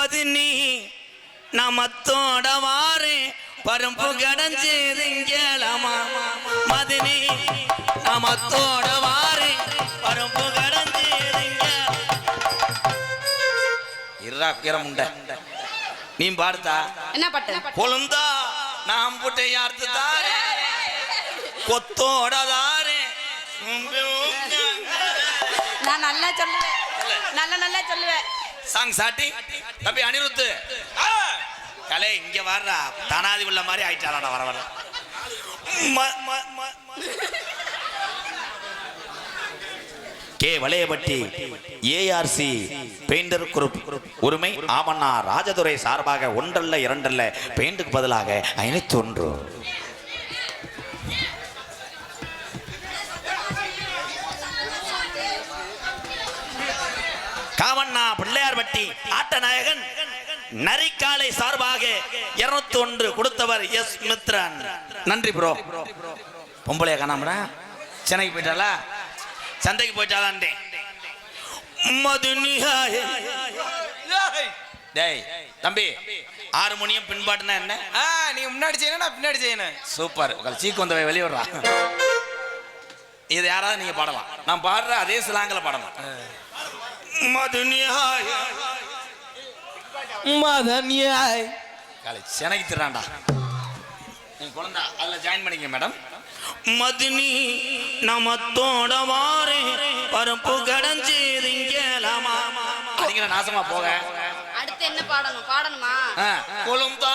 மதினி நமத்தோட வாரே பரும்பு கடஞ்சேதுங்கேளமா மதினி நமத்தோட வாரே பரும்பு கடஞ்சேதுங்க இருடா கீரமுண்ட நீ பாடுதா என்ன பாட்டு கொழுந்தா நாம் புட்டை யார்த்து தாரே கொத்தோட தாரே நான் நல்லா சொல்லுவேன் நல்லா சொல்லுவேன் சாங் சாட்டி தம்பி அனிருத்து கலை இங்க வர்றா தனாதி உள்ள மாதிரி ஆயிட்டாடா வர வர K Valaiyapatti ARC painter group உரிமை ஆமண்ணா ராஜதுரை சார்பாக ஒன்றல்ல இரண்டல்ல பெயிண்டுக்கு பதிலாக 501 காவண்ணா பிள்ளையார்பட்டி ஆட்ட நாயகன் நரிக்காலை சார்பாக 201 கொடுத்தவர் எஸ் மித்ரன். நன்றி ப்ரோ. பொம்பளைய காணாமடா சென்னைக்கு போயிட்டாளா சந்தைக்கு போயிட்டாளான்டே மதுனிஹாய டேய் தம்பி ஹார்மோனியம் பின்பாட்டுனா என்ன நீ முன்னாடி செய்யணும் நான் பின்னாடி செய்யணும் சூப்பர் உங்கள் சீக்கு வந்தவை வெளியே வர்றா இது யாராவது நீங்க பாடலாம் நான் பாடுற அதே சிலாங்கில் பாடலாம் மதுனிஹாய மதன்யாய் காலை சென்னைக்கு திராண்டா நீ குழந்தை அதில் ஜாயின் பண்ணிக்க மேடம் மதுனி நமத்தோட வாரே பருப்பு கடஞ்சேதுங்கேளமா அப்படிங்கிற நாசமா போக அடுத்து என்ன பாடணுமா கொழுந்தா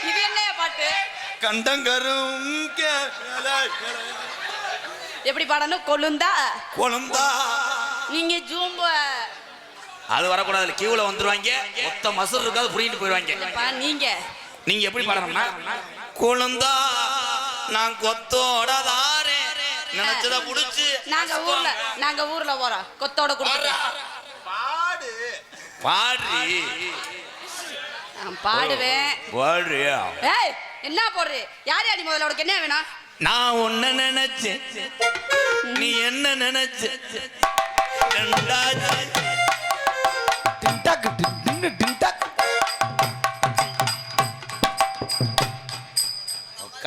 இது என்ன பாட்டு கண்டங்கரும் எப்படி பாடணும் கொழுந்தா நீங்க ஜூம்ப அது வரக்கூடாது கியூல வந்துருவாங்க மொத்த மசூர் இருக்காது புரியிட்டு போயிடுவாங்க நீங்க எப்படி பாடணும்னா கொழுந்தா நான் கொத்தோட தாரே நினைச்சத புடிச்சு நாங்க ஊர்ல போறோம் கொத்தோட கொடுத்து பாடு பாடுவேன் பாடுறியா என்ன போடுற யார் யாடி முதல்ல உனக்கு என்ன வேணும் நான் உன்ன நினைச்சேன் நீ என்ன நினைச்ச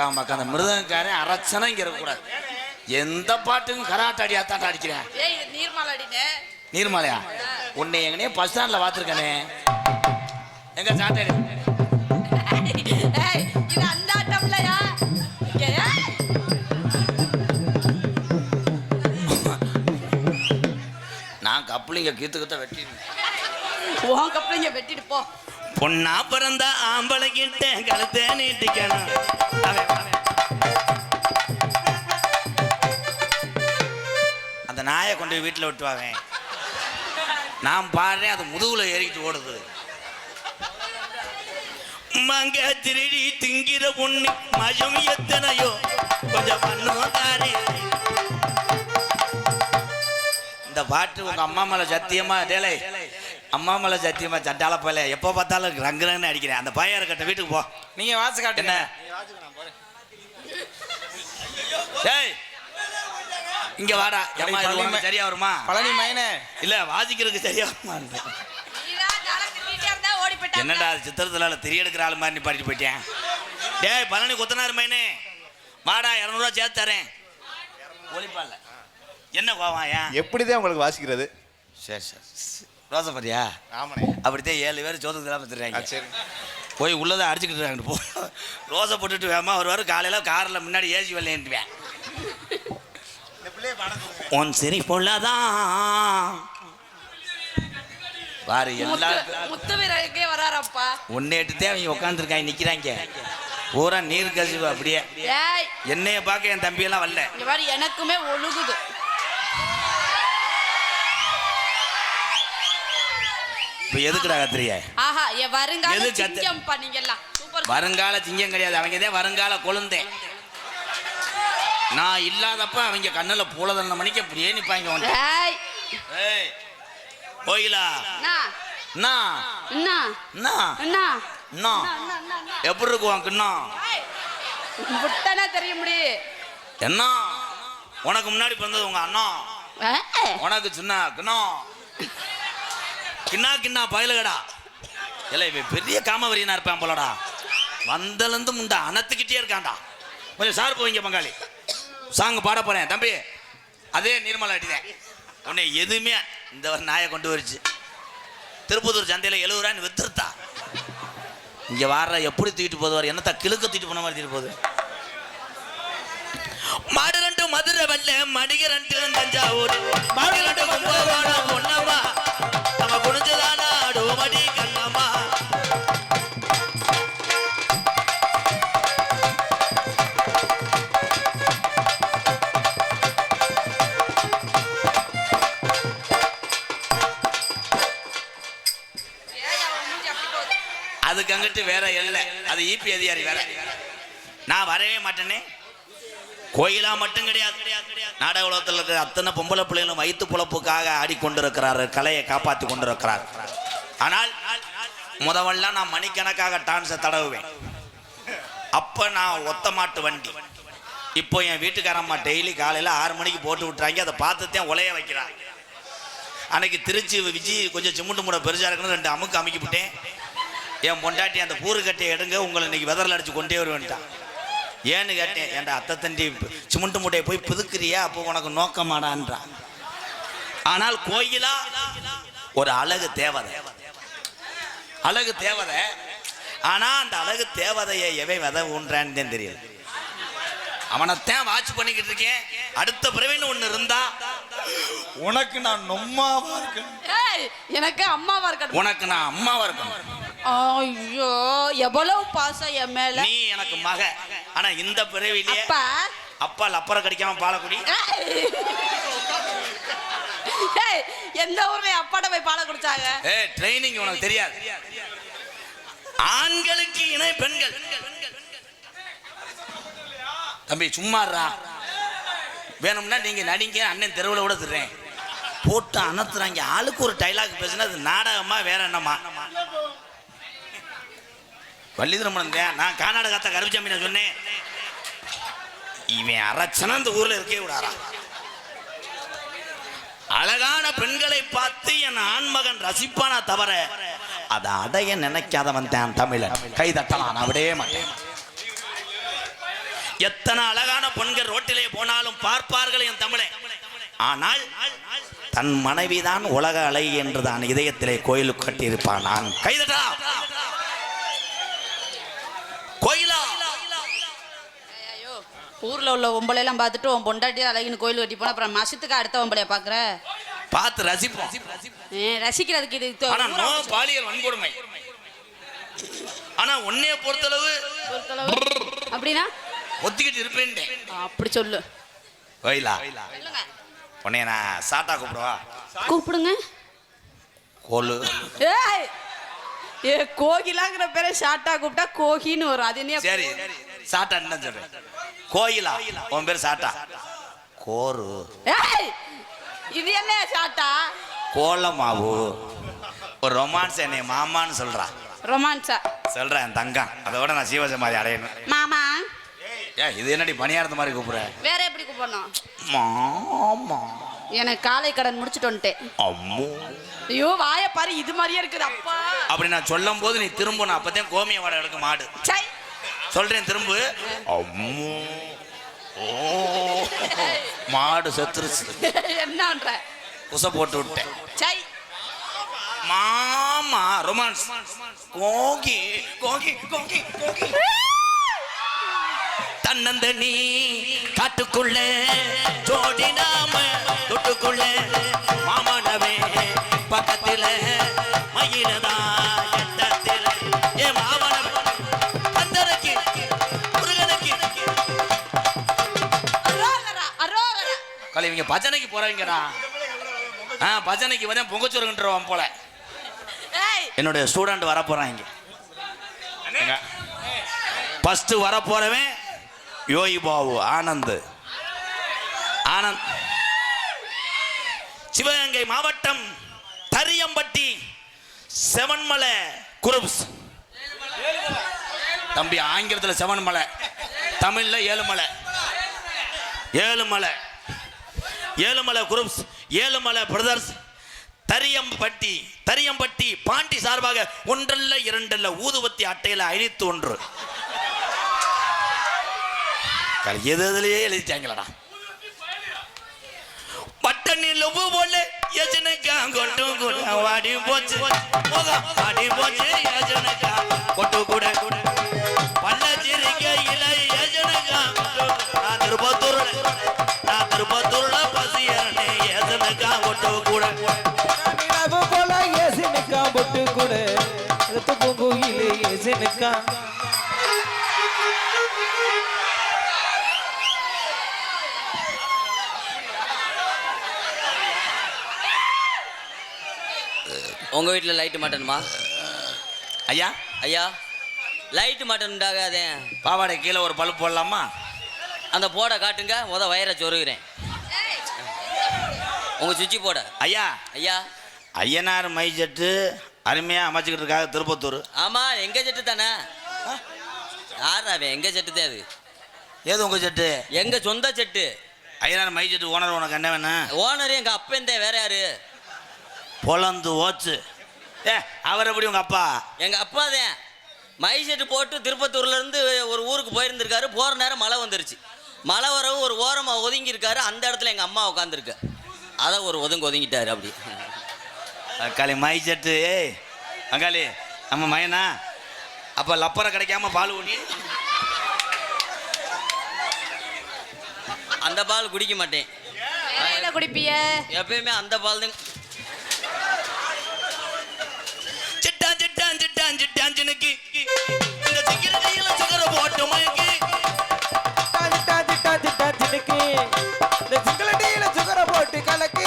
அந்த மிருதங்காரன் அரச்சனை இங்க இருக்கக்கூடாது எந்த பாட்டுக்கும் கராட்ட அடியாத்தான் அடிக்கிறேன் நீர்மாலையா உன்னை எங்கனே பஸ் ஸ்டாண்ட்ல பாத்துருக்கனே எங்க சாட்டை நான் கப்பலிங்க கீத்துக்கிட்ட வெட்டிட்டு போ பொண்ணா பிறந்த ஆம்பளை கிட்ட கழுத்தை நீட்டிக்கணும் அந்த நாயை கொண்டு வீட்டில் விட்டுவாங்க நான் பாடுறேன் அது முதுகுல ஏறிக்கிட்டு ஓடுது மங்க திருடி திங்கிற பொண்ணு மயம் எத்தனையோ கொஞ்சம் பண்ணுவாரே இந்த பாட்டு உங்க அம்மா மேல சத்தியமா டேலை அம்மா மேல சத்தியமா சட்டால போல எப்போ பார்த்தாலும் ரங்குறன்னு அடிக்கிறேன் அந்த பையன் இருக்கட்ட வீட்டுக்கு போ நீங்க வாசி காட்டு என்ன டேய் இங்க வாடா அம்மா இது சரியா வருமா பழனி மைனே இல்ல வாசிக்கிறதுக்கு சரியா வருமா என்னடா சித்திரத்துல தெரிய எடுக்கிற ஆள் மாதிரி நீ பாடிட்டு போயிட்டேன் டேய் பழனி கொத்தனார் மைனே வாடா 200 ரூபா சேர்த்து தரேன் ஒளிப்பால என்ன கோவம் ஏன் எப்படிதான் உங்களுக்கு வாசிக்கிறது சரி ரோசப்பரியா ஆமாண்ணே அப்படித்தான் 7 பேர் சோத்துக்கு தான் வச்சுருக்காங்க சரி போய் உள்ளதை அடிச்சுக்கிட்டு இருக்காங்க போ ரோசை போட்டுட்டு வேமா ஒரு வாரம் காலையில் காரில் முன்னாடி ஏசி வரலேன்ட்டுவேன் உன் சரி பொல்லாதான் பாரு முத்துவீரருக்கே வராரப்பா உன்னைட்டுதான் அவங்க உட்காந்துருக்காங்க நிற்கிறாங்க பூரா நீர் கசிவு அப்படியே என்னைய பார்க்க என் தம்பியெல்லாம் வரல எனக்குமே ஒழுகுது இப்போ எதுக்குடா கத்திரிய வருங்கால சிங்கம் கிடையாது அவங்க தான் வருங்கால கொழுந்தேன் நான் இல்லாதப்ப அவங்க கண்ணுல பூலதன மணிக்கு அப்படியே நிப்பாங்க கோயிலா எப்படி இருக்கும் தெரிய முடியும் என்ன உனக்கு முன்னாடி பிறந்தது உங்க அண்ணா உனக்கு சின்ன கிண்ணா கிண்ணா பயலுகடா. இல்லை இவன் பெரிய காமவரியனா இருப்பான் போலடா. வந்தலேருந்து முண்டா அனத்துக்கிட்டே இருக்கான்டா. கொஞ்சம் சார் போவீங்க பங்காளி. சாங் பாட போறேன் தம்பி. அதே நீர்மலை அடிதான் உன்னை எதுவுமே இந்த நாயை கொண்டு வருச்சு. திருப்பத்தூர் சந்தையில் 70 ரூபான்னு வித்துருத்தா. இங்கே வார எப்படி தூக்கிட்டு போதுவார், என்னத்தா கிழக்க தூக்கிட்டு போன மாதிரி தூக்கிட்டு போகுது. மாடு ரெண்டு மதுரை வெள்ள மடிக ரெண்டு தஞ்சாவூர் மாடு ரெண்டு கும்பகோணம் பொன்னம்மா நம்ம குடிஞ்சதானா மடி கண்ணம்மா. அதுக்கு அங்கிட்டு வேற இல்லை, அது ஈபி அதிகாரி வேற. நான் வரவே மாட்டேனே. கோயிலா மட்டும் கிடையாது, நாடக உலகத்தில் இருக்கிற அத்தனை பொம்பளை பிள்ளைகளும் வயிற்று பொழப்புக்காக ஆடிக்கொண்டிருக்கிறார், கலையை காப்பாற்றி கொண்டிருக்கிறார். ஆனால் முதவெல்லாம் நான் மணிக்கணக்காக டான்ஸை தடவுவேன். அப்போ நான் ஒத்த மாட்டு வண்டி. இப்போ என் வீட்டுக்காரம்மா டெய்லி காலையில் 6 மணிக்கு போட்டு விட்டுறாங்க. அதை பார்த்துத்தான் உலைய வைக்கிறாங்க. அன்னைக்கு திருச்சி விஜய் கொஞ்சம் சிமுண்டு மூட பெருசாக இருக்குன்னு 2 அமுக்கு அமுக்கி விட்டேன். என் பொண்டாட்டி அந்த பூரு கட்டையை எடுங்க, உங்களை இன்னைக்கு வெதரில் அடிச்சு கொண்டே வருவேன்ட்டான். ஏன்னு கேட்டேன். என் அத்தை தண்டி சிமுண்டு மூட்டையை போய் புதுக்கிறியா, அப்போ உனக்கு நோக்கமாடான்றான். ஆனால் கோயிலா ஒரு அழகு தேவதை, அழகு தேவதை. ஆனா அந்த அழகு தேவதையை எவை விதை ஊன்றான்னு தெரியல. அவனைத்தான் வாட்ச் பண்ணிக்கிட்டு இருக்கேன். அடுத்த பிறவின்னு ஒண்ணு இருந்தா உனக்கு நான் நொம்மாவா இருக்கேன், எனக்கு அம்மாவா இருக்கணும், உனக்கு நான் அம்மாவா இருக்கணும். ஐயோ எவ்வளவு பாசம் என் மேல. நீ எனக்கு மக. ஆனா இந்த பிறவிலேயே அப்பா லப்பரை கடிக்காம பாலக்குடி. எந்த ஊர்ல அப்பாட்ட போய் பாலை குடிச்சாங்க? ட்ரைனிங் உனக்கு தெரியாது. ஆண்களுக்கு இணை பெண்கள். தம்பி சும்மாறா, வேணும்னா நீங்க நடிங்க, அண்ணன் தெருவில் கூட திடுறேன். போட்டு அனத்துறாங்க. ஆளுக்கு ஒரு டைலாக் பேசுனா அது நாடகமா வேற என்னமா? வள்ளிதிரமணன் நான் கர்நாடகத்தை கருப்பிச்சாமி நான் சொன்னேன். இவன் அரைச்சனா இந்த ஊர்ல இருக்கே விடாரா. அழகான பெண்களை பார்த்து என் ஆண்மகன் ரசிப்பானா தவிர அதை அடைய நினைக்காதவன் தான் தமிழன். கை தட்டலாம், நான் விடவே மாட்டேன். எத்தனை அழகான பெண்கள் ரோட்டிலே போனாலும் பார்ப்பார்கள் என் தமிழன். ஆனால் தன் மனைவிதான் உலக அழகி என்று தான் இதயத்திலே கோயிலுக்கு கட்டியிருப்பான். நான் கைதட்டா கோயிலா. ஊர்ல உள்ள ஒம்பளை எல்லாம் பார்த்துட்டு உன் பொண்டாட்டி அழகின்னு கோயில் கட்டி போனா அப்புறம் மாசத்துக்கு அடுத்த ஒம்பளைய பாக்குற. பார்த்து ரசிப்போம். ரசிக்கிறதுக்கு இது பாலியல் வன்கொடுமை. ஆனா உன்னைய பொறுத்தளவு அப்படின்னா ஒத்திக்கிட்டு இருப்பேன். அப்படி சொல்லு கோயிலா. உன்னைய நான் சாட்டா கூப்பிடுவா? கூப்பிடுங்க. கோலு. கோகிலாங்கிற பேரை ஷார்ட்டா கூப்பிட்டா கோகின்னு வரும். அது என்ன? சரி சாட்டான்னு சொல்றேன். கோயிலா உன் பேர் சாட்டா. கோரு. இது என்ன ஷார்ட்டா? கோலமாவு. ஒரு ரொமான்ஸ் என்னை மாமான்னு சொல்றா. ரொமான்ஸா சொல்றேன் என் தங்கம். அதோட நான் சீவசமாதி அடையணும். மாமா. இது என்னடி பணியாரத்த மாதிரி கூப்பிடுற? வேற எப்படி கூப்பிடணும்? மாமா. எனக்கு காலை கடன் முடிச்சுட்டு வந்துட்டேன். அம்மோ. ஐயோ வாய பாரு, இது மாதிரியே இருக்குது அப்பா. அப்படி நான் சொல்லும் போது நீ திரும்ப, நான் அப்பதான் கோமிய வாடை எடுக்க மாடு. சொல்றேன் திரும்ப. அம்மோ. ஓ மாடு செத்துருச்சு. என்னன்ற குசை போட்டு விட்டேன். மாமா ரொமான்ஸ். கோகி கோகி கோகி கோகி. தன்னந்தனி காட்டுக்குள்ள ஜோடி நாம தொட்டுக்குள்ள மாமனவே பக்கத்துல மயிலதா எட்டத்தில ஏ மாமனவே கந்தரக்கு முருகனுக்கு. கலை இவங்க பஜனைக்கு போறவங்கடா. பஜனைக்கு வந்து பொங்கச்சோறுன்றவன் போல. என்னுடைய ஸ்டூடெண்ட் வர போறாங்க. ஃபர்ஸ்ட் வர போறவன் யோகி பாபு ஆனந்த். ஆனந்த் சிவகங்கை மாவட்டம் தரியம்பட்டி செவன்மலை குரூப்ஸ். தம்பி ஆங்கிலத்தில் செவன்மலை, தமிழ்ல ஏழுமலை. ஏழுமலை ஏழுமலை குரூப்ஸ், ஏழுமலை பிரதர்ஸ், தரியம்பட்டி பாண்டி சார்பாக ஒன்றல்ல இரண்டல்ல ஊதுவத்தி அட்டையில 501 எதுலயே எழுதிட்டாங்களடா. பட்டணில் போல யஜனக்கா கொட்டு கூட வாடி போச்சு வாடி போச்சு யஜனக்கா கொட்டு கூட பள்ளச்சிரிக்கையில யஜனக்கா நான் திருப்பத்தூர்ல பசியரணே யஜனக்கா கொட்டு கூட போல யஜனக்கா கொட்டு கூட பூங்குயிலே யஜனக்கா. உங்க வீட்டில் லைட்டு மாட்டணுமா? ஐயா ஐயா லைட்டு மாட்டன் உண்டாகாதே. பாவாடை கீழே ஒரு பல்ப் போடலாமா? அந்த போட காட்டுங்க, வயரை சொருகிறேன். உங்க சுவிட்சு போட. ஐயா ஐயா ஐயனார் மை செட்டு அருமையா அமைச்சுக்கிட்டு இருக்காங்க திருப்பத்தூர். ஆமா எங்க செட்டு தானே. யார் அவன்? எங்க செட்டு தான் அது. ஏது உங்க செட்டு? எங்க சொந்த set. Ayyanar my set owner உனக்கு என்ன வேணும்? ஓனர் எங்க அப்பா இருந்தே, வேற யாரு? பொலந்து ஓச்சு. அவர் எப்படி உங்க அப்பா? எங்க அப்பா தான். மை செட்டு போட்டு திருப்பத்தூர்ல இருந்து ஒரு ஊருக்கு போயிருந்திருக்காரு. போற நேரம் மழை வந்துருச்சு. மழை வரவும் ஒரு ஓரமா ஒதுங்கி இருக்காரு. அந்த இடத்துல எங்க அம்மா உட்காந்துருக்கு. அதான் ஒரு ஒதுங்கிட்டாரு. அப்படி அக்காளி மை செட்டு. அங்காளி நம்ம மையனா அப்ப லப்பரை கிடைக்காம பால் ஊனி அந்த பால் குடிக்க மாட்டேன். குடிப்பிய எப்பயுமே அந்த பால் தான். சிட்டாஞ்சினுக்கு இந்த சிக்கிரத்தையில சுகர போட்டு மயக்கி சிட்டாஞ்சினுக்கு இந்த சிக்கலட்டியில சுகர போட்டு கலக்கி.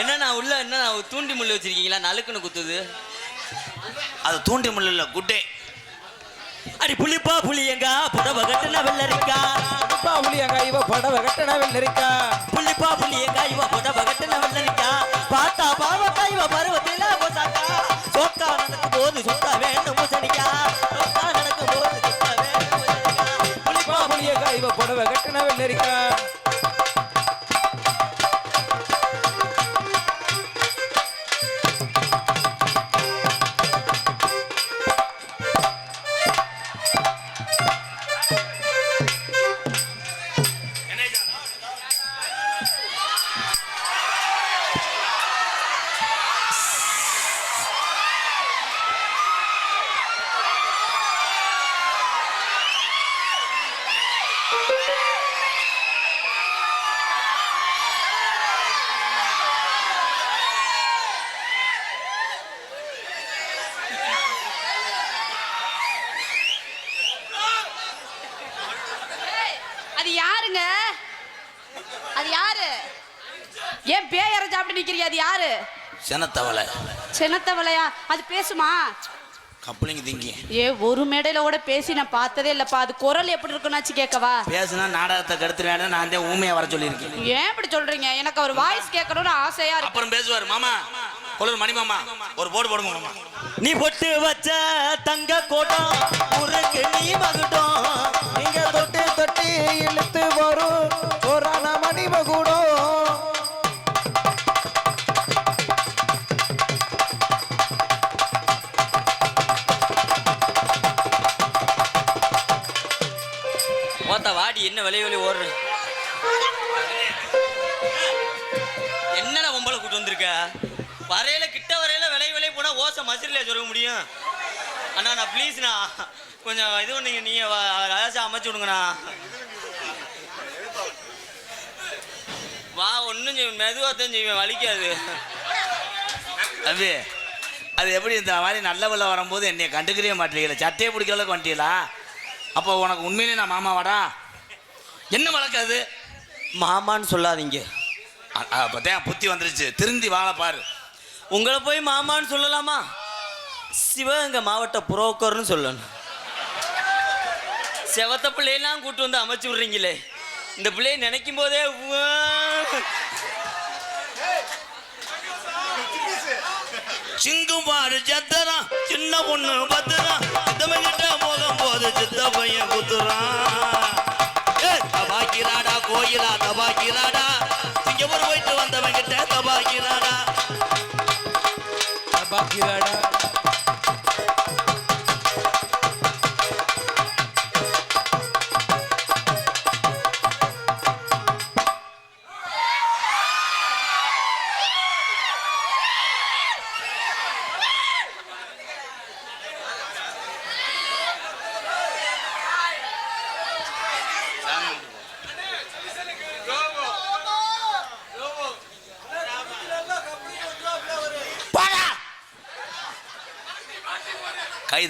என்னண்ணா உள்ள என்ன தூண்டி முள்ளு வச்சிருக்கீங்களா? நலுக்குன்னு குத்துது. அது தூண்டி முள்ள குட்டே. அடி புளிப்பா புளியங்கா புடவ கட்டண வெள்ளரிக்கா. புளிப்பா புளியங்கா இவ புடவ கட்டண வெள்ளரிக்கா. புளிப்பா புளியங்கா இவ புடவ கட்டண வெள்ளரிக்கா. பார்த்தா பாவக்கா இவ பருவத்தில போசாக்கா. சோக்கா நடக்கும் போது சொக்கா வேண்டும் முசனிக்கா. சோக்கா நடக்கும் போது சொக்கா வேண்டும் முசனிக்கா. புளிப்பா புளியங்கா இவ புடவ கட்டண வெள்ளரிக்கா. அது யாருங்க? அது யாரு? ஏன் பேயற சாப்பிட்டு நிக்கிறீங்க? அது யாரு? சினத்தவளை. சின்னத்தவளையா? அது பேசுமா? கப்பலிங்க திங்கி. ஒரு மேடையில கூட பேசி நான் பார்த்ததே இல்லப்பா. அது குரல் எப்படி இருக்குன்னாச்சு கேட்கவா? பேசுனா நாடகத்தை கெடுத்துருவேன். நான் தான் ஊமையா வர சொல்லியிருக்கேன். ஏன் இப்படி சொல்றீங்க? எனக்கு அவர் வாய்ஸ் கேட்கணும்னு ஆசையா இருக்கு. அப்புறம் பேசுவார். மாமா கொள்ளூர் மணி மாமா ஒரு போடு போடுங்க மாமா. நீ பொட்டு வச்ச தங்க கோட்டம் உருக்கு நீ மகுடம். நீங்க தொட்டு தொட்டி இழுத்து வரும் ஒரு மணி மகுடம். மொத்த வாடி என்ன விலை ஓடுற? என்னடா பொம்பளை கூட்டு வந்திருக்க? வரையில கிட்ட வரையில விலை போனா ஓசை மசிரில சொல்ல முடியும். அண்ணா நான் ப்ளீஸ்ண்ணா கொஞ்சம் இது பண்ணீங்க. நீங்க ராஜா அமைச்சு விடுங்கண்ணா. வா ஒன்றும் செய்வேன், மெதுவாகத்தான் செய்வேன், வலிக்காது. தம்பி அது எப்படி இந்த மாதிரி நல்ல வெள்ள வரும்போது என்னை கண்டுக்கவே மாட்டீங்களா? சட்டையை பிடிக்கிற அளவுக்கு வந்துட்டீங்களா? அப்போ உனக்கு உண்மையிலே நான் மாமாவாடா? என்ன வழக்காது? மாமான்னு சொல்லாதீங்க. அப்பதான் புத்தி வந்துருச்சு. திருந்தி வாழ பாரு. உங்களை போய் மாமான்னு சொல்லலாமா? சிவகங்கை மாவட்ட புரோக்கர்னு சொல்லணும். செவத்த பிள்ளையெல்லாம் கூட்டு வந்து அமைச்சு விடுறீங்களே. இந்த பிள்ளையை நினைக்கும் போதே சிங்கும் பாடு சத்தரான் சின்ன பொண்ணு பத்துறான் சித்தவங்கிட்ட போகும் போது சித்த பையன் குத்துறான் தபாக்கிறாடா கோயிலா தபாக்கிறாடா சிங்கப்பூர் போயிட்டு வந்தவங்கிட்ட தபாக்கிறாடா பாக்கிராடா கை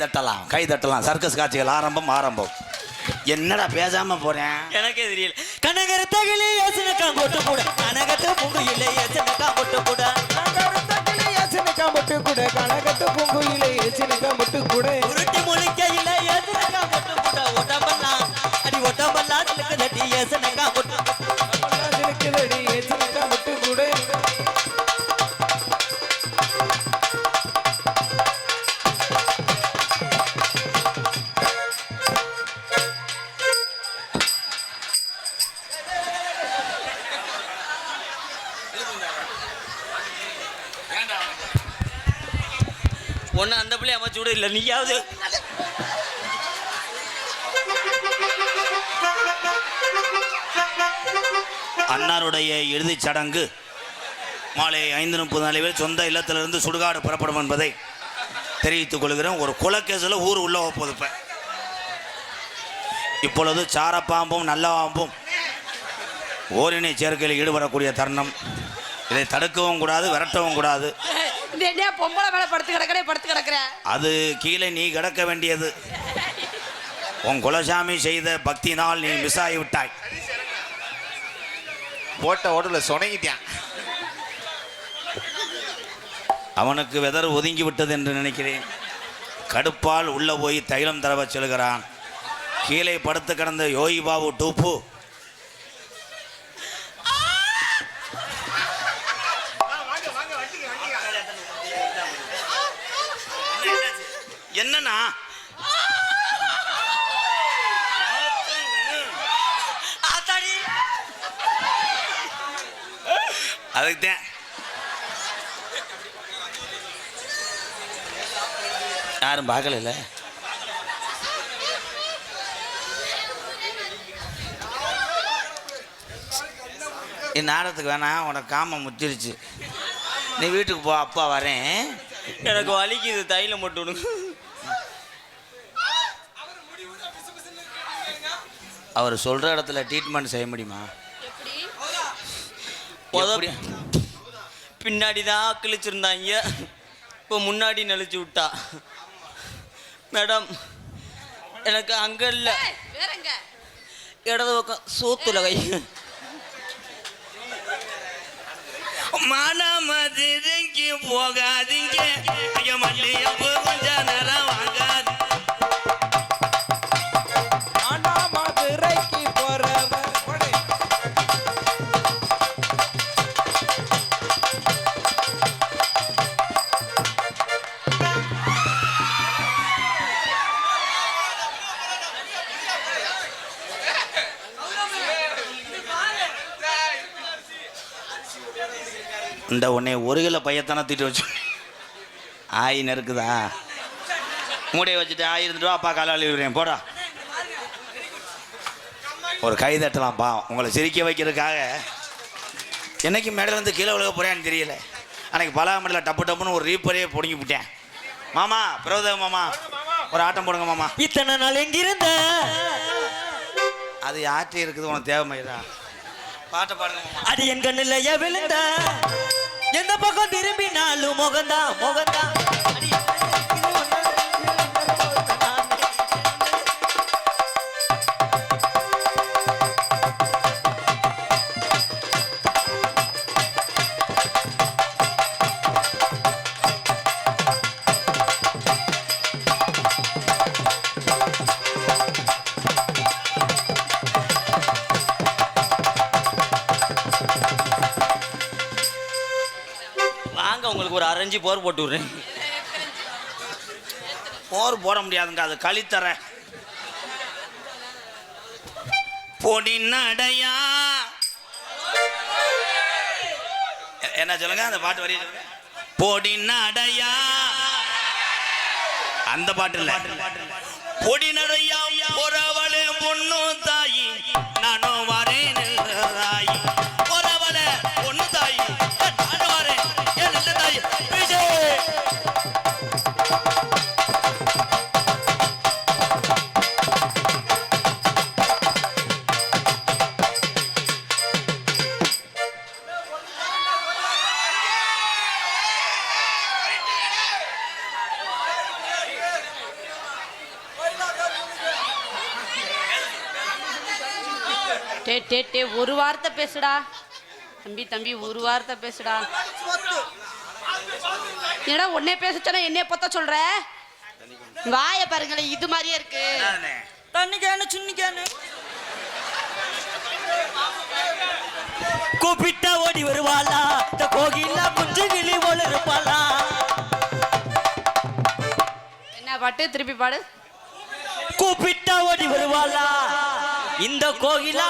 தட்டலாம் சர்க்கஸ் காட்சிகள் ஆரம்பம் என்னடா பேசாம போறேன் எனக்கே தெரியல கனகரத்தகிலே யோசனைக்கா போட்டு கூட கனகத்து பூங்குயிலே யோசனைக்கா போட்டு கூட முட்டு கூட கனகத்து பூங்குயிலே ஏசினக்கா முட்டு கூட உருட்டி முழிக்கையில யோசனைக்கா போட்டு கூட ஒட்டம்பல்லாம் அடி ஒட்டம்பல்லாம் சிலுக்கு தட்டி யோசனைக்கா போட்டு சிலுக்குதடி ஏசினக்கா முட்டு கூட ஒன்னு அந்த பிள்ளை அமைச்சு விட இல்லை நீயாவது அன்னாருடைய இறுதிச் சடங்கு மாலை 5:30 அளவில் சொந்த இல்லத்திலிருந்து சுடுகாடு புறப்படும் என்பதை தெரிவித்துக் கொள்கிறோம். ஒரு குலக்கேசில் ஊர் உள்ள போதுப்ப இப்பொழுது சாரப்பாம்பும் நல்லவாம்பும் ஓரினை சேர்க்கையில் ஈடுபடக்கூடிய தருணம். இதை தடுக்கவும் கூடாது விரட்டவும் கூடாது. என்ன பொம்பளை மேல படுத்து கிடக்குற அது கீழே நீ கிடக்க வேண்டியது. உன் குலசாமி செய்த பக்தினால் நீ மிஸ் ஆகிவிட்டாய். போட்ட ஓடல சொனங்கிட்டான். அவனுக்கு வெதர் ஒதுங்கி விட்டது என்று நினைக்கிறேன். கடுப்பால் உள்ள போய் தைலம் தரவ சொல்கிறான். கீழே படுத்து கிடந்த யோகி பாபு டூப்பு என்னன்னா அதுக்குதான் யாரும் பார்க்கல. என் நாடகத்துக்கு வேணாம், உனக்கு காம முத்திருச்சு. நீ வீட்டுக்கு போ, அப்பா வரேன். எனக்கு வலிக்குது, தைலம் மட்டும் விடுங்க. அவர் சொல்ற இடத்துல ட்ரீட்மெண்ட் செய்ய முடியுமா? பின்னாடி தான் கிழிச்சிருந்தாங்க, இப்போ முன்னாடி நெளிச்சு விட்டா. மேடம் எனக்கு அங்க இல்ல, இடது பக்கம் சூத்துல கை. மனமதிக்கு போகாதீங்க, மல்லியப்பு கொஞ்சம் நேரம் வாங்காது. மதுரைக்கு போறவர் இந்த உன்னை 1 கிலோ பையத்தானே தூக்கிட்டு வச்சு ஆயி நெருக்குதா? மூடையை வச்சுட்டு ஆயி இருந்துட்டு அப்பா கால அழிவுறேன் போடா. ஒரு கை தட்டலாம்ப்பா உங்களை சிரிக்க வைக்கிறதுக்காக. என்னைக்கு மேடையிலேருந்து கீழே விழுக போகிறேன்னு தெரியல. அன்னைக்கு பலாமடியில் டப்பு டப்புன்னு ஒரு ரீப்பரே பிடுங்கி விட்டேன். மாமா பிரபுதேவ மாமா ஒரு ஆட்டம் போடுங்க மாமா. இத்தனை நாள் எங்கிருந்த அது யார்கிட்ட இருக்குது உனக்கு தேவைமைதா? பாட்டை பாடுங்க மாமா. அது என் கண்ணில் விழுந்த எந்த பக்கம் திரும்பினாலும் முகந்தா முகந்தா. அதுக்கு ஒரு அரைஞ்சி போர் போட்டு விடுறேன். போர் போட முடியாதுங்க, அது கழித்தர பொடி நடையா. என்ன சொல்லுங்க அந்த பாட்டு வரி சொல்லுங்க. பொடி நடையா அந்த பாட்டு இல்ல. பொடி நடையா பொறவளே பொண்ணு தாயி நானும் வரேன் தாயி பொறவளே பொண்ணு தாயி நானும் வரேன் ஏன் நல்ல தாயி விஜய். டே ஒரு வார்த்தை பேசுடா தம்பி, ஒரு வார்த்தை பேசுடா. ஏடா உன்னே பேச சொன்னா என்னைய பத்த சொல்ற? வாய பாருங்களேன், இது மாதிரியே இருக்கு. தண்ணி கேனு சுண்ணி கேனு கூப்பிட்டா ஓடி வருவாளா, இந்த கோகிலா குஞ்சு கிளி போல இருப்பாளா. என்ன பாட்டு? திருப்பி பாடு. கூப்பிட்டா ஓடி வருவாளா, இந்த கோகிலா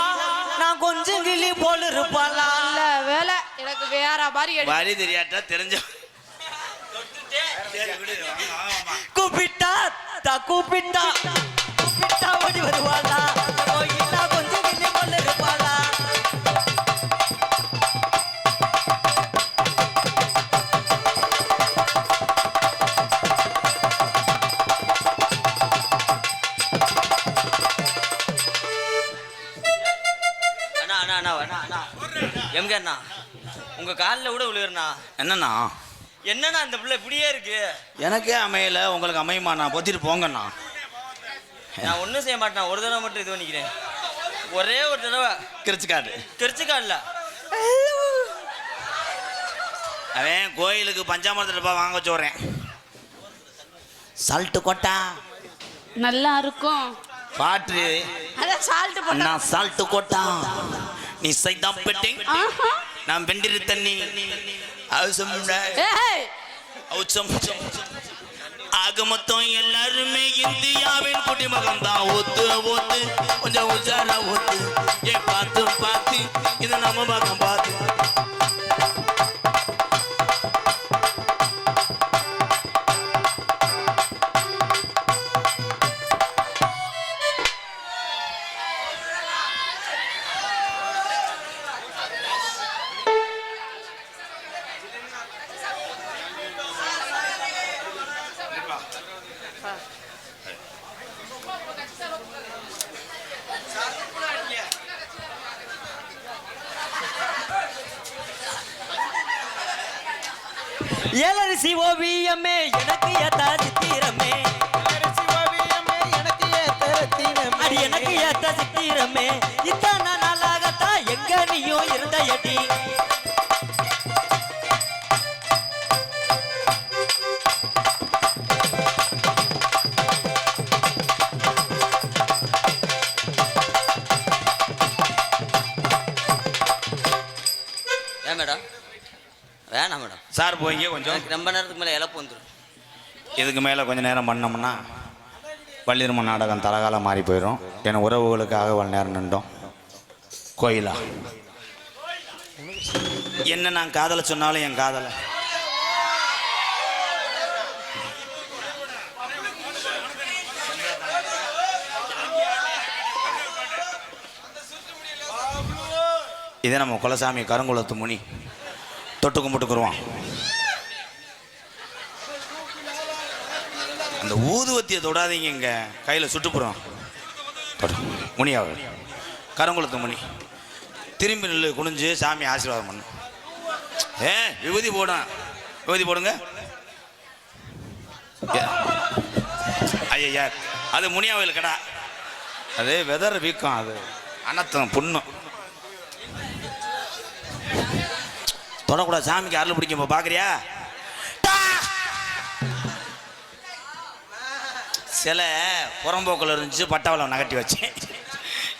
நான் கொஞ்சம் கிளி போல இருப்பாளா. இல்ல வேலை எனக்கு வேற மாதிரி வரி தெரியாட்டா தெரிஞ்ச கூப்பிட்டா கூப்பிட்டா ஓடி வருவாளா, கோகிலா கொஞ்சம் கிளி போல இருப்பாளா. எம்கே அண்ணா உங்க காலில் கூட விழுகிறண்ணா. என்னண்ணா என்னண்ணா இந்த பிள்ளை இப்படியே இருக்கு? எனக்கே அமையல, உங்களுக்கு அமையுமா? நான் பொத்திட்டு போங்கண்ணா. நான் ஒன்றும் செய்ய மாட்டேன், ஒரு தடவை மட்டும் இது பண்ணிக்கிறேன். ஒரே ஒரு தடவை கிரிச்சுக்காடல அவன் கோயிலுக்கு பஞ்சாமிரத்து டப்பா வாங்க சொல்றேன். சால்ட்டு கொட்டா நல்லா இருக்கும் பாட்டு. அதான் சால்ட் போட்டா. நான் சால்ட்டு கொட்டா நீ சைதான் பெட்டிங் ஆஹா. நான் வெண்டிரு தண்ணி அவசம் ஏய் அவசம். ஆக மொத்தம் எல்லாருமே இந்தியாவின் குடிமகன் தான். ஒத்து ஒத்து கொஞ்சம் உஜாரா ஒத்து ஏன் பார்த்து இதை நம்ம பக்கம் பார்த்து. ஏலரிசி ஓவியமே எனக்கு ஏத்த சித்திரமே, அடி எனக்கு ஏத்த சித்திரமே, இத்தனை நாளாகத்தான் எங்க நீயும் இருந்த எடி. ஏன் மேடம்? வேணாம் மேடம். சார் போய்ங்க கொஞ்சம். ரொம்ப நேரத்துக்கு மேலே இழப்பு வந்துடும். இதுக்கு மேலே கொஞ்சம் நேரம் பண்ணோம்னா வள்ளிரும நாடகம் தலகாலம் மாறி போயிடும். என் உறவுகளுக்காக இவ்வளோ நேரம் நின்றோம். கோயிலா என்ன நான் காதலை சொன்னாலும் என் காதலை இதே நம்ம குலசாமி கருங்குளத்து முனி தொட்டு கும்பிட்டுக்குருவான். அந்த ஊதுவத்தியை தொடாதீங்க, இங்க கையில் சுட்டுப்புறோம். முனியாவை கருங்குளத்து முனி திரும்பி நில்லு, குனிஞ்சு சாமி ஆசீர்வாதம் பண்ணு. விபூதி போடும், விபூதி போடுங்க. ஐயா அது முனியாவில் கடா, அது வெதர் வீக்கம், அது அனத்தம் புண்ணு தொடக்கூடாது. சாமிக்கு அருள் பிடிக்கும். இப்போ பார்க்குறியா சில புறம்போக்கில் இருந்துச்சு, பட்டாவளம் நகட்டி வச்சேன்.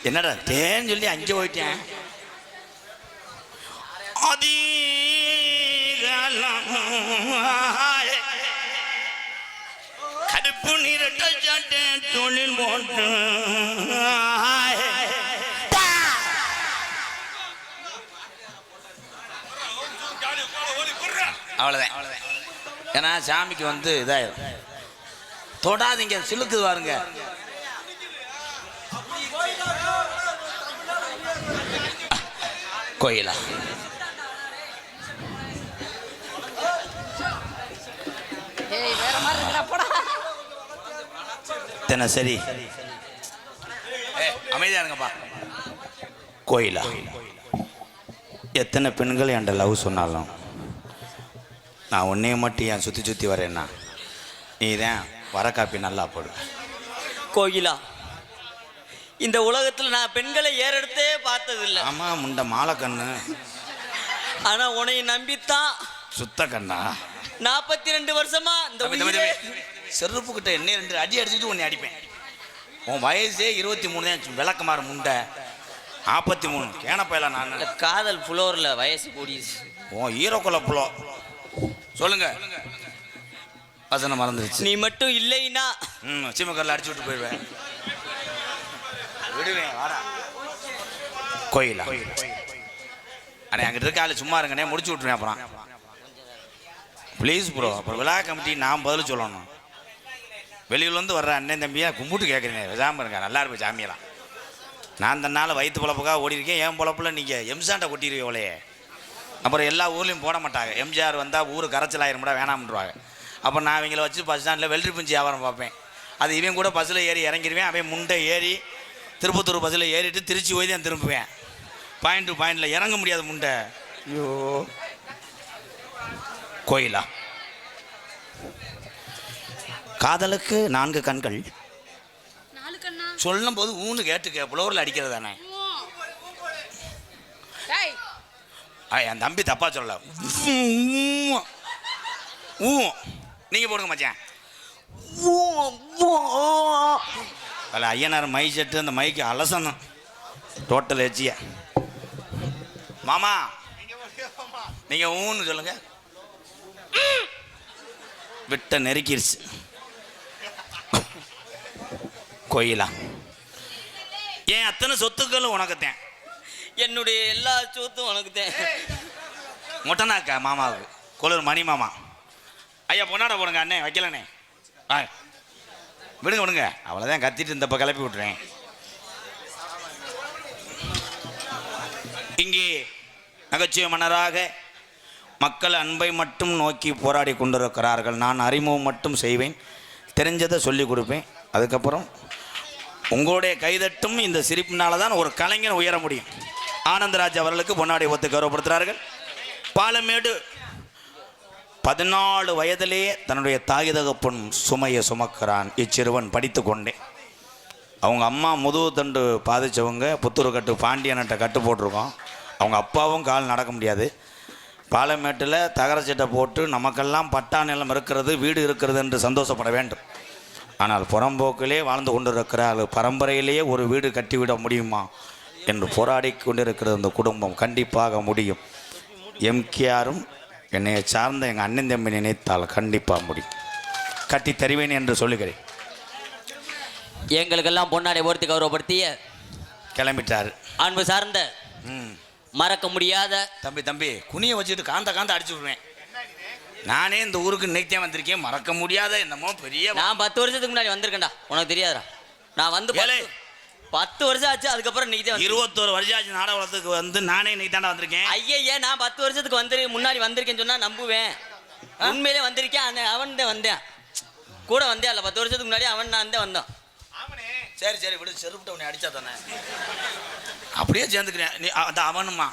என்னடா தேன்னு சொல்லி அங்கே போயிட்டேன். அதிகாலம் சட்டை தொழில் போட்டு அவ்வளோதான். ஏன்னா சாமிக்கு வந்து இதாயிரும். தொடாதீங்க, சிலுக்குது பாருங்க. கோயிலா ஏய் வேற மாதிரி இருக்கடா போடா. சரி அமைதியா இருங்கப்பா. கோயிலா எத்தனை பெண்கள் என்கிட்ட லவ் சொன்னாலும் நான் உன்னைய மட்டும் ஏன் சுற்றி சுற்றி வரேன்னா நீ தான் வர காப்பி நல்லா போடு. கோகிலா, இந்த உலகத்துல நான் பெண்களை ஏறெடுத்தே பார்த்ததில்லை. ஆமா முண்ட மாலை கண்ணு. ஆனா உன்னை நம்பித்தான் சுத்த கண்ணா 42 வருஷமா இந்த உயிரே. செருப்பு கிட்ட என்ன 2 அடி அடிச்சுட்டு உன்னை அடிப்பேன். உன் வயசே 23 தான். விளக்கமாறு முண்டை 43 கேனப்பையில நான். இந்த காதல் புலோர்ல வயசு கூடிடுச்சு. உன் ஈரோக்குள்ள புலோ சொல்லுங்க. வசனம் மறந்துருச்சு. நீ மட்டும் இல்லைன்னா சீமக்கரில் அடிச்சு விட்டு போயிடுவேன். விடுவேன் வாடா. கோயிலா அண்ணே அங்கிட்ட இருக்க ஆளு சும்மா இருங்கண்ணே, முடிச்சு விட்டுருவேன் அப்புறம். Please bro. அப்புறம் விழா கமிட்டி நான் பதில் சொல்லணும். வெளியூர்லேருந்து வர்ற அண்ணன் தம்பியா கும்பிட்டு கேட்குறேன். விசாமல் இருங்க, நல்லா இருப்பேன் சாமியெல்லாம். நான் தன்னால் வயிற்று பொழப்புக்காக ஓடி இருக்கேன். என் பொழப்பில் நீங்கள் எம்சாண்டை கொட்டிடுவீங்களே. அப்புறம் எல்லா ஊர்லேயும் போட மாட்டாங்க. எம்ஜிஆர் வந்தால் ஊர் கரைச்சலாயிரம்டா வேணாம்ன்றாங்க. அப்போ நான் இவங்களை வச்சு பஸ் ஸ்டாண்டில் வெள்ளரி பிஞ்சு வியாபாரம் பார்ப்பேன். அது இவன் கூட பஸ்ஸில் ஏறி இறங்கிடுவேன். அவன் முண்டை ஏறி திருப்பத்தூர் பஸ்ஸில் ஏறிட்டு திருச்சி போய் தான் திரும்புவேன். பாயிண்ட் டு பாயிண்டில் இறங்க முடியாது முண்டை. ஐயோ கோயிலா காதலுக்கு 4 கண்கள் சொல்லும் போது ஊன்னு கேட்டுக்க. புலவரில் அடிக்கிறது தானே. என் தம்பி தப்பா சொல்லல. ஊ நீங்க போடுங்க மச்சான். அதில் ஐயனார் மை செட்டு அந்த மைக்கு அலசணும் டோட்டல் வச்சிய. மாமா நீங்க ஊன்னு சொல்லுங்க. விட்ட நெருக்கிருச்சு. கோயிலா ஏன் அத்தனை சொத்துக்களும் உனக்குத்தேன். என்னுடைய எல்லா சொத்தும் உனக்குத்தேன். மொட்டனாக்கா மாமாவுக்கு கொள்ளூர் மணி மாமா. ஐயா பொன்னாட போடுங்க அண்ணே வைக்கலண்ணே. விடுங்க விடுங்க அவ்வளோதான். கத்திட்டு இந்த கிளப்பி விட்டுறேன். இங்கே நகைச்சுவை மன்னராக மக்கள் அன்பை மட்டும் நோக்கி போராடி கொண்டிருக்கிறார்கள். நான் அறிமுகம் மட்டும் செய்வேன், தெரிஞ்சதை சொல்லி கொடுப்பேன். அதுக்கப்புறம் உங்களுடைய கைதட்டும் இந்த சிரிப்பினால தான் ஒரு கலைஞர் உயர முடியும். ஆனந்தராஜ் அவர்களுக்கு பொன்னாடை ஒத்து கௌரவப்படுத்துகிறார்கள். பாலமேடு 14 வயதிலேயே தன்னுடைய தாய் தகப்பன் சுமையை சுமக்கிறான் இச்சிறுவன் படித்து கொண்டே. அவங்க அம்மா முதுகு தண்டு பாதித்தவங்க. புத்தூர் கட்டு பாண்டியன்கிட்ட கட்டு போட்டிருக்கோம். அவங்க அப்பாவும் கால் நடக்க முடியாது. பாலமேட்டில் தகர சீட்டை போட்டு நமக்கெல்லாம் பட்டா நிலம் இருக்கிறது, வீடு இருக்கிறது என்று சந்தோஷப்பட வேண்டும். ஆனால் புறம்போக்கிலே வாழ்ந்து கொண்டிருக்கிறார். பரம்பரையிலேயே ஒரு வீடு கட்டிவிட முடியுமா என்று போராடி கொண்டிருக்கிறது அந்த குடும்பம். கண்டிப்பாக முடியும். எம்கேஆரும் என்னை சார்ந்த எங்கள் அண்ணன் தம்பி நினைத்தால் கண்டிப்பாக முடியும். கட்டி தருவேன் என்று சொல்லுகிறேன். எங்களுக்கெல்லாம் பொன்னாடை போர்த்தி கௌரவப்படுத்திய கிளம்பிட்டார் அன்பு சார்ந்த மறக்க முடியாத தம்பி குனியை வச்சுட்டு காந்த அடிச்சு விடுவேன். நானே இந்த ஊருக்கு இன்னைக்கு வந்திருக்கேன். மறக்க முடியாத என்னமோ பெரிய. நான் 10 வருஷத்துக்கு முன்னாடி வந்திருக்கேன்டா, உனக்கு தெரியாதா? நான் வந்து 10 வருஷம் ஆச்சு. அதுக்கப்புறம் இன்னைக்கு 21 வருஷம் ஆச்சு நாடகத்துக்கு வந்து. நானே இன்னைக்கு தாண்டா வந்திருக்கேன். ஐயே நான் 10 வருஷத்துக்கு முன்னாடி வந்திருக்கேன்னு சொன்னா நம்புவேன். உண்மையிலே வந்திருக்கேன். அவன் தான் வந்தேன் கூட வந்தேன். இல்லை 10 வருஷத்துக்கு முன்னாடி அவன் நான் தான் வந்தான். சரி விடு. செருப்புட்ட உன்னை அடிச்சா தானே அப்படியே சேர்ந்துக்கிறேன். நீ அவனுமா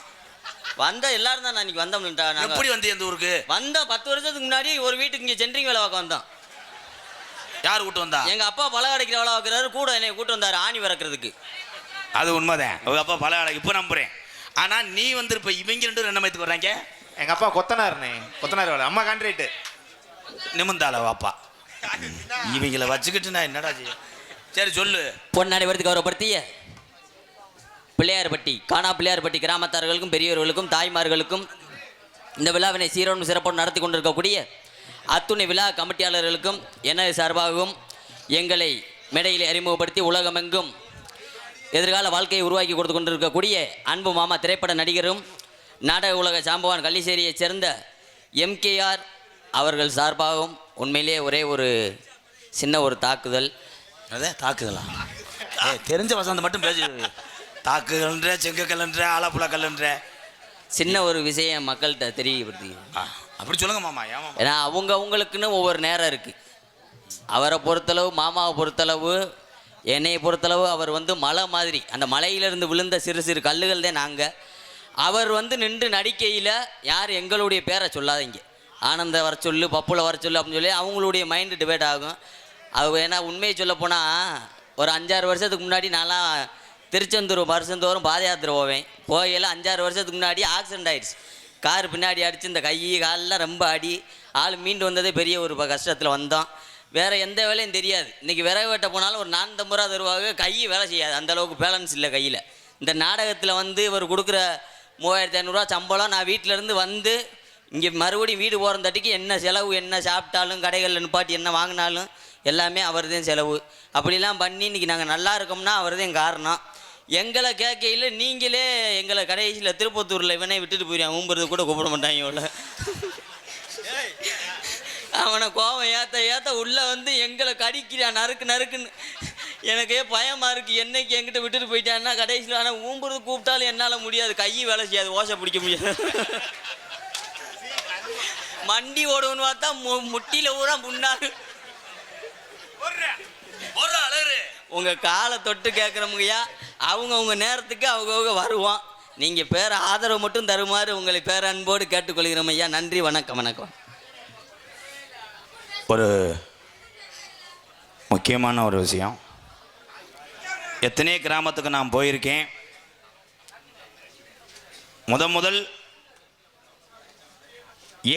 வந்த எல்லாரும் தான் நான் இன்னைக்கு வந்தோம்னுட்டா. எப்படி வந்து எந்த ஊருக்கு வந்தோம்? 10 வருஷத்துக்கு முன்னாடி ஒரு வீட்டுக்கு இங்கே சென்ட்ரிங் வேலை பார்க்க வந்தோம். யார் கூட்டு வந்தா? எங்க அப்பா பழம் அடைக்கிற வேலை பார்க்குறாரு. கூட என்னை கூட்டு வந்தாரு ஆணி வளர்க்குறதுக்கு. அது உண்மைதான். அவங்க அப்பா பழம் அடை இப்போ நம்புறேன். ஆனா நீ வந்துருப்ப இவங்க 2 ரெண்டு மயத்துக்கு வர்றாங்க. எங்க அப்பா கொத்தனார்னே, கொத்தனார் வேலை. அம்மா கான்ட்ராக்ட் நிமிந்தால வாப்பா. இவங்களை வச்சுக்கிட்டு நான் என்னடா செய்ய. சரி சொல்லு. பொன்னாடை வருது கௌரவப்படுத்திய பிள்ளையார்பட்டி காணா பிள்ளையார்பட்டி கிராமத்தார்களுக்கும் பெரியவர்களுக்கும் தாய்மார்களுக்கும் இந்த விழாவினை சீரோடும் சிறப்போடு நடத்தி கொண்டிருக்கக்கூடிய அத்துணை விழா கமிட்டியாளர்களுக்கும் எனது சார்பாகவும் எங்களை மேடையில் அறிமுகப்படுத்தி உலகமெங்கும் எதிர்கால வாழ்க்கையை உருவாக்கி கொடுத்து கொண்டிருக்கக்கூடிய அன்பு மாமா திரைப்பட நடிகரும் நாடக உலக சாம்பவான் கள்ளிச்சேரியைச் சேர்ந்த எம்கேஆர் அவர்கள் சார்பாகவும் உண்மையிலே ஒரே ஒரு சின்ன ஒரு தாக்குதல். அதே தாக்குதலா? தெரிஞ்ச வசந்த மட்டும் பேசு. தாக்குகள்ன்ற, செங்கக்கல்ன்ற, ஆலப்புழா கல்லுன்ற சின்ன ஒரு விஷயம் மக்கள்கிட்ட தெரியப்படுத்தி. அப்படி சொல்லுங்க மாமா. ஏமா? ஏன்னா அவங்களுக்குன்னு ஒவ்வொரு நேரம் இருக்குது. அவரை பொறுத்தளவு, மாமாவை பொறுத்தளவு, என்னையை பொறுத்தளவு அவர் வந்து மலை மாதிரி, அந்த மலையிலிருந்து விழுந்த சிறு சிறு கல்லுகள் தான் நாங்கள். அவர் வந்து நின்று நடிக்கையில் யார் எங்களுடைய பேரை சொல்லாதீங்க, ஆனந்த வர சொல்லு, பப்புல வர சொல்லு அப்படின்னு சொல்லி அவங்களுடைய மைண்டு டிபேட் ஆகும். அது ஏன்னா உண்மையை சொல்ல போனால் ஒரு 5-6 வருஷத்துக்கு முன்னாடி நான்லாம் திருச்செந்தூர் வருஷந்தோறும் பாத யாத்திரை போகையில் 5-6 வருஷத்துக்கு முன்னாடி ஆக்சிடென்ட் ஆகிடுச்சு. கார் பின்னாடி அடித்து இந்த கை காலெலாம் ரொம்ப அடி. ஆள் மீண்டு வந்ததே பெரிய ஒரு கஷ்டத்தில் வந்தோம். வேறு எந்த வேலையும் தெரியாது. இன்றைக்கி விறகு வெட்ட போனாலும் ஒரு 450 ரூபா தருவாங்க, கை வேலை செய்யாது, அந்தளவுக்கு பேலன்ஸ் இல்லை கையில். இந்த நாடகத்தில் வந்து இவர் கொடுக்குற 3500 சம்பளம், நான் வீட்டிலேருந்து வந்து இங்கே மறுபடியும் வீடு போகிற தட்டிக்கு என்ன செலவு, என்ன சாப்பிட்டாலும் கடைகளில் நிப்பாட்டி என்ன வாங்கினாலும் எல்லாமே அவர் தான் செலவு. அப்படிலாம் பண்ணி இன்றைக்கி நாங்கள் நல்லா இருக்கோம்னா அவர் தான் காரணம். எங்களை கேட்கையில் நீங்களே எங்களை கடைசியில் திருப்பத்தூரில் இவனே விட்டுட்டு போயிடுவான், ஊம்புறது கூட கூப்பிட மாட்டாங்க. இவ்வளோ அவனை கோவம் ஏற்ற உள்ளே வந்து எங்களை கடிக்கிறான் நறுக்குன்னு. எனக்கே பயமாக இருக்குது, என்னைக்கு என்கிட்ட விட்டுட்டு போயிட்டான்னா கடைசியில். ஆனால் ஊம்புறது கூப்பிட்டாலும் என்னால் முடியாது, கை வேலை செய்யாது, ஓசை பிடிக்க முடியாது. மண்டி ஓடுவோன்னு பார்த்தா முட்டியில் ஊரா முன்னாரு. உங்கள் காலை தொட்டு கேட்குறவங்கய்யா, அவங்க நேரத்துக்கு அவங்க வருவோம். நீங்கள் பேர் ஆதரவு மட்டும் தருமாறு உங்களை பேர் அன்போடு கேட்டுக்கொள்கிறோம் ஐயா. நன்றி, வணக்கம். வணக்கம். ஒரு முக்கியமான ஒரு விஷயம். எத்தனையோ கிராமத்துக்கு நான் போயிருக்கேன். முதல்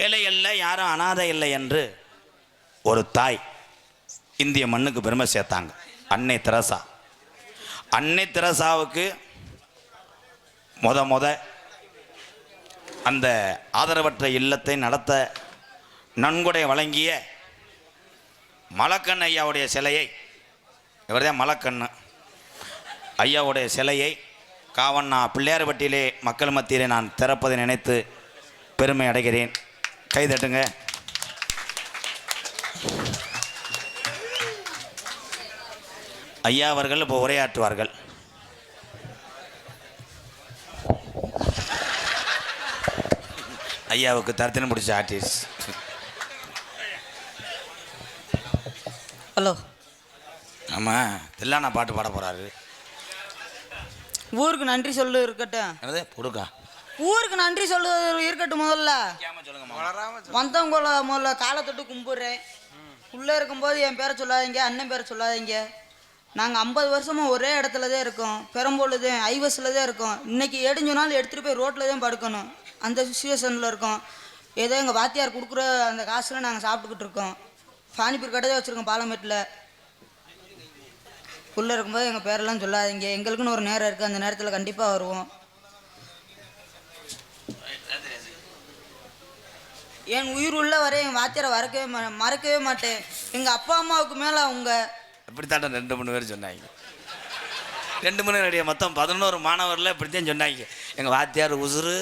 ஏழை அல்ல, யாரும் அனாதை இல்லை என்று ஒரு தாய் இந்திய மண்ணுக்கு பெருமை சேர்த்தாங்க, அன்னை தெரசா. அன்னை தெரசாவுக்கு முத அந்த ஆதரவற்ற இல்லத்தை நடத்த நன்கொடை வழங்கிய மலக்கண் ஐயாவுடைய சிலையை, இவர்தான் மலக்கண்ணு ஐயாவுடைய சிலையை காவண்ணா பிள்ளையார்பட்டியிலே மக்கள் மத்தியிலே நான் திறப்பதை நினைத்து பெருமை அடைகிறேன். கைதட்டுங்க. ஐயா அவர்கள் இப்போ உரையாற்றுவார்கள். ஐயாவுக்கு தரத்தினம் பிடிச்ச ஆர்டிஸ்ட். ஹலோ. ஆமாம், தில்லானா பாட்டு பாட போகிறாரு. ஊருக்கு நன்றி சொல்லு இருக்கட்டும். என்னது கொடுக்கா? ஊருக்கு நன்றி சொல்லு இருக்கட்டும். முதல்ல வந்தவங்கள முதல்ல காலை தொட்டு கும்பிட்றேன். உள்ளே இருக்கும்போது என் பேரை சொல்லாதீங்க, அண்ணன் பேரை சொல்லாதீங்க. நாங்கள் 50 வருஷமாக ஒரே இடத்துல தான் இருக்கோம், பெரம்போல் தான், ஐவஸில் தான் இருக்கோம். இன்றைக்கி எடுஞ்சோனாலும் எடுத்துகிட்டு போய் ரோட்டில் தான் படுக்கணும், அந்த சுச்சுவேஷனில் இருக்கோம். ஏதோ எங்கள் வாத்தியார் கொடுக்குற அந்த காசில் நாங்கள் சாப்பிட்டுக்கிட்டு இருக்கோம். பானிபூரி கடை தான் வச்சுருக்கோம் பாலமேட்டில். உள்ளே இருக்கும்போது எங்கள் பேரெல்லாம் சொல்லாதீங்க, எங்களுக்குன்னு ஒரு நேரம் இருக்குது, அந்த நேரத்தில் கண்டிப்பாக வருவோம். என் உயிர் உள்ள வரை எங்கள் வாத்தியாரை மறக்கவே மாட்டேன். எங்கள் அப்பா அம்மாவுக்கு மேலே அவங்க இப்படித்தாண்ட 2-3 பேர் சொன்னாங்க. 2 மணி நேரம் மொத்தம் 11 மாணவரில் இப்படித்தான் சொன்னாங்க. எங்கள் வாத்தியார் உசுறு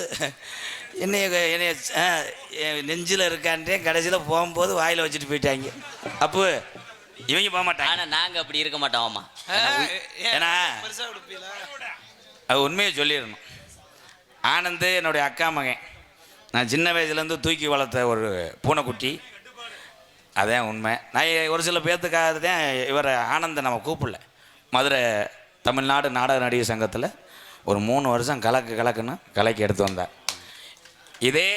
என்னைய நெஞ்சில் இருக்கான்றே, கடைசியில் போகும்போது வாயில் வச்சுட்டு போயிட்டாங்க. அப்போ இவங்க போக மாட்டாங்க. ஆனால் நாங்கள் அப்படி இருக்க மாட்டோம்மா. ஏன்னா அது உண்மையை சொல்லிடணும். ஆனந்து என்னுடைய அக்கா மகன். நான் சின்ன வயசுலேருந்து தூக்கி வளர்த்த ஒரு பூனைக்குட்டி. அதான் உண்மை. நான் ஒரு சில பேர்த்துக்காக தான் இவரை ஆனந்தை நம்ம கூப்பிடல. மதுரை தமிழ்நாடு நாடக நடிகர் சங்கத்தில் ஒரு 3 வருஷம் கலக்குன்னு கலைக்கு எடுத்து வந்தார். இதே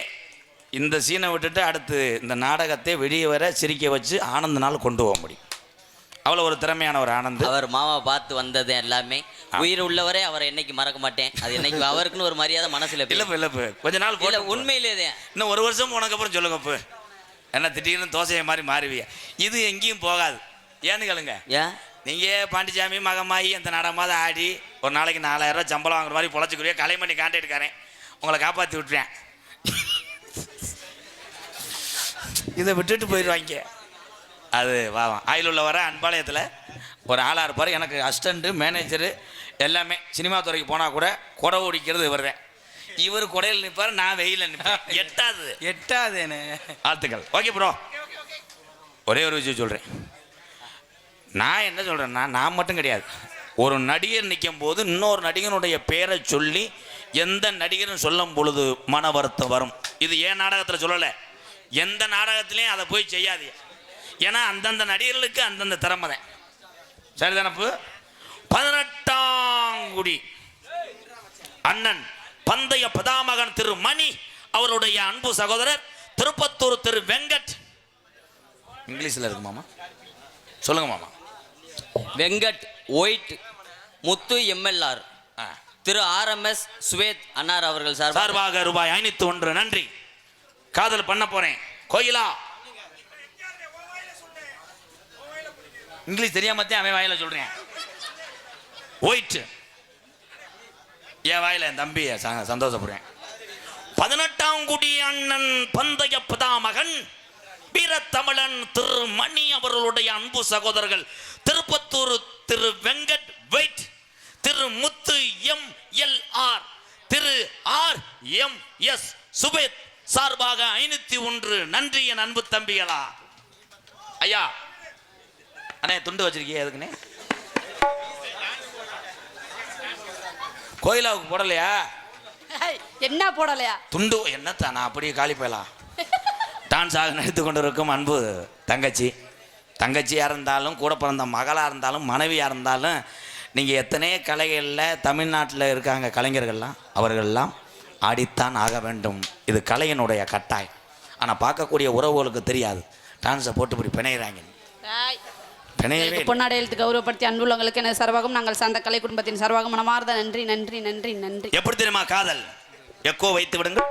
இந்த சீனை விட்டுட்டு அடுத்து இந்த நாடகத்தை வெளியே வர சிரிக்க வச்சு ஆனந்தனால் கொண்டு போக முடியும். அவ்வளோ ஒரு திறமையான ஒரு ஆனந்த். அவர் மாமா பார்த்து வந்தது எல்லாமே உயிர் உள்ளவரே அவரை என்னைக்கு மறக்க மாட்டேன். அது என்னைக்கு அவருக்குன்னு ஒரு மரியாதை மனசுல இல்லப்பு கொஞ்ச நாள் போல உண்மையிலேயே இன்னும் 1 வருஷம் போனதுக்கப்புறம் சொல்லுங்க. இப்போ என்ன திடீர்னு தோசையை மாதிரி மாறுவிய, இது எங்கேயும் போகாது. ஏன்னு கேளுங்க. ஏன் நீங்கள் பாண்டிச்சாமி மகமாயி அந்த நாடகமாவது ஆடி ஒரு நாளைக்கு 4000 ரூபா சம்பளம் வாங்குற மாதிரி பொழைச்சிக்கிறியோ, கலைமணி கான்ட்ராக்ட்காரன் உங்களை காப்பாற்றி விட்டுறேன். இதை விட்டுட்டு போயிடுவாங்க. அது வாவா ஆயிலுள்ள வர அன்பாளையத்தில் ஒரு ஆளாக இருப்பார். எனக்கு அசிஸ்டண்ட்டு மேனேஜரு எல்லாமே. சினிமா துறைக்கு போனால் கூட கொடை ஓடிக்கிறது இவர் தான். இவர் கொடையில் நிற்பார், நான் வெயிலில் நிற்பேன். எட்டாதுன்னு ஆத்துக்கள். ஓகே ப்ரோ, ஒரே ஒரு விஷயம் சொல்கிறேன். நான் என்ன சொல்கிறேன்னா, நான் மட்டும் கிடையாது, ஒரு நடிகர் நிற்கும் போது இன்னொரு நடிகனுடைய பெயரை சொல்லி எந்த நடிகரும் சொல்லும் பொழுது மன வருத்தம் வரும். இது ஏன் நாடகத்தில் சொல்லலை, எந்த நாடகத்திலையும் அதை போய் செய்யாது. ஏன்னா அந்தந்த நடிகர்களுக்கு அந்தந்த திறமை தான். சரிதானப்பு? 18ஆம் குடி அண்ணன் பந்தய பதாமகன் திரு மணி அவருடைய அன்பு சகோதரர் திருப்பத்தூர் திரு வெங்கட். இங்கிலீஷில் இருக்கு மாமா, சொல்லுங்க மாமா. வெங்கட் ஒயிட் முத்து எம்எல்ஆர் திரு RMS சுவேத் அன்னார் அவர்கள் சார்பாக ரூபாய் 501 நன்றி. காதல் பண்ண போறேன் கோயிலா. இங்கிலீஷ் தெரியாமத்தே அவன் வாயில சொல்றேன். ஒயிட் என் வாயில என் தம்பி சந்தோஷப்படுறேன். 18ஆம் குடி அண்ணன் பந்தய பதாமகன் வீரத்தமிழன் திரு மணி அவர்களுடைய அன்பு சகோதரர்கள் திருப்பத்தூர் திரு வெங்கட் வெயிட், திரு முத்து MLR, திரு RMS சுபேத் சார்பாக 501 நன்றி என் அன்பு தம்பிகளா. ஐயா அண்ணே துண்டு வச்சிருக்கீங்க எதுக்குண்ணே? கோயிலாவுக்கு போடலையா? என்ன போடலையா துண்டு என்னத்தான் நான் அப்படியே காலி போயலாம். டான்ஸ் ஆக நடித்து கொண்டிருக்கும் அன்பு தங்கச்சியாக இருந்தாலும் கூட பிறந்த மகளாக இருந்தாலும் மனைவியாக இருந்தாலும் நீங்கள் எத்தனை கலைகளில் தமிழ்நாட்டில் இருக்காங்க கலைஞர்கள்லாம், அவர்கள்லாம் ஆடித்தான் ஆக வேண்டும். இது கலையினுடைய கட்டாயம். ஆனால் பார்க்கக்கூடிய உறவுகளுக்கு தெரியாது. டான்ஸை போட்டு இப்படி பிணையிறாங்க. பிணையவே பொன்னாடை எழுத்து கௌரவப்படுத்தி அன்புள்ளவங்களுக்கு எனது சர்வாகம் நாங்கள் சார்ந்த கலை குடும்பத்தின் சர்வாகம் மனமார்ந்த நன்றி நன்றி நன்றி நன்றி. எப்படி தெரியுமா காதல்? எக்கோ வைத்து விடுங்க.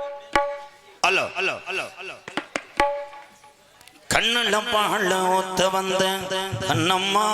அல்லோ அல்லோ அல்லோ அல்லோ கண்ணுல பாழ ஒத்த வந்த கண்ணம்மா